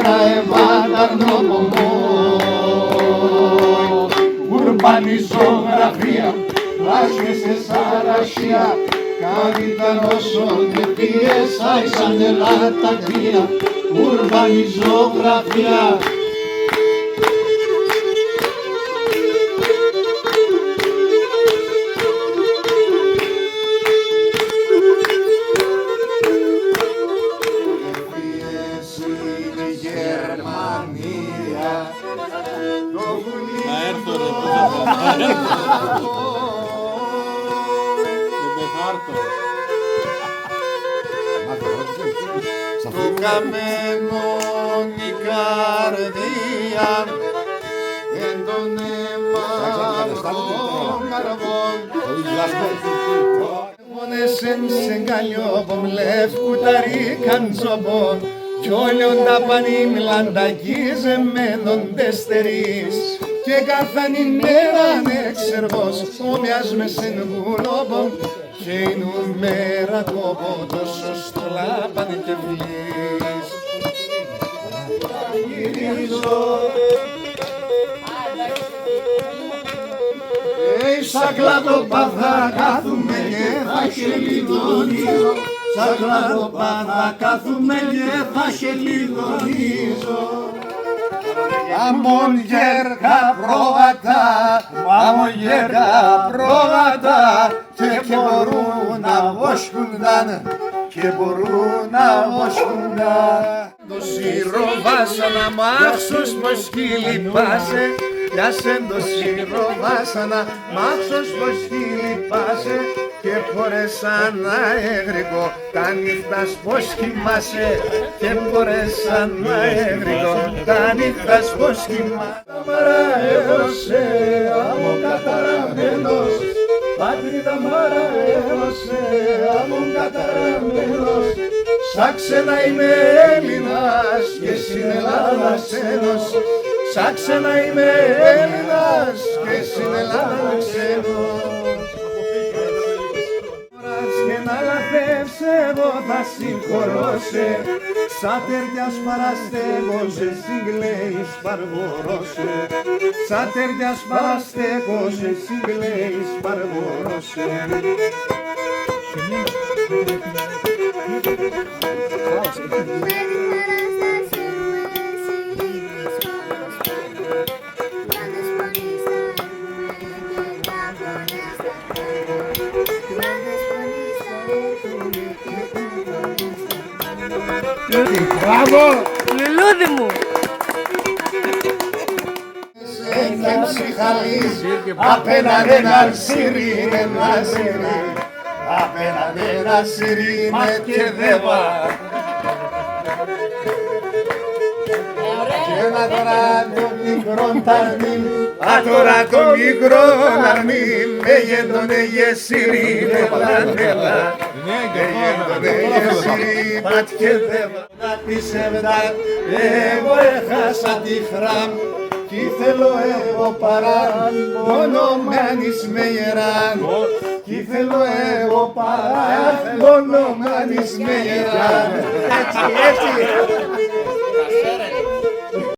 μέρα ευάταρνο Ουρμπανιζογραφία, άσχεσαι σαρασία, κάτι τα νόσο και πιέσα ήσαν ελάτα κρύα, ουρμπανιζογραφία. Του καμένον η καρδία εν τον αιμαγών καρβών Μόνες εν σεγκαλιόπομ λεύκου τα ρίκαν ζωπών κι όλιον τα πανίμλαν τα κίζεμένον στερείς και καθαν ημέραν εξεργός όμοιας με σενγουλόπομ και η νούμερα κόπο τόσο στο λάπανε και βλείς. Γυρίζω σαν κλαδοπάθα κάθουμε και θα χελιδονίζω σαν κλαδοπάθα κάθουμε και θα χελιδονίζω. Αμον γέρκα πρόβατα, αμον γέρκα πρόβατα και μπορούν να βοσκούνταν, και μπορούν να βοσκούνταν. Το σιροβάσανα μάξος πως χιλιπάσε, για σεν το σιροβάσανα μάξος πως χιλιπάσε και φορέσαν να έγρικο τα νύχτας πως κοιμάσαι και φορέσαν να έγρικο τα νύχτας πως κοιμάσαι. Τα μάρα έδωσε άμμο καταραμένος, πατρίδα μάρα έδωσε άμμο καταραμένος, σαν ξένα είμαι Έλληνας και στην Ελλάδα ξένος, σαν ξένα είμαι Έλληνας και στην Ελλάδα ξένος. Και να λαθεύσε εγώ θα συγχωρώσαι, σαν τέριας παραστέγωσε συγκλέεις παργορώσαι, σαν τέριας παραστέγωσε συγκλέεις παργορώσαι. Μπράβο! Λουλούδι μου! Και ψυχαλίζει απέναντι ένα σιρί, ένα σιρί, απέναντι ένα σιρί με κερδεύα. Και ένα τώρα το μικρό ταρνίμ, τώρα το μικρό ταρνίμ, με γέντονε γεσίρι με πλανέλα, με γέντονε γεσίρι με κερδεύα. Να πισεύτα εγώ έχασα τη χράμ κι θέλω εγώ παράν μόνο με άνεις με γεράν κι θέλω εγώ παράν μόνο με άνεις με γεράν. Έτσι, έτσι.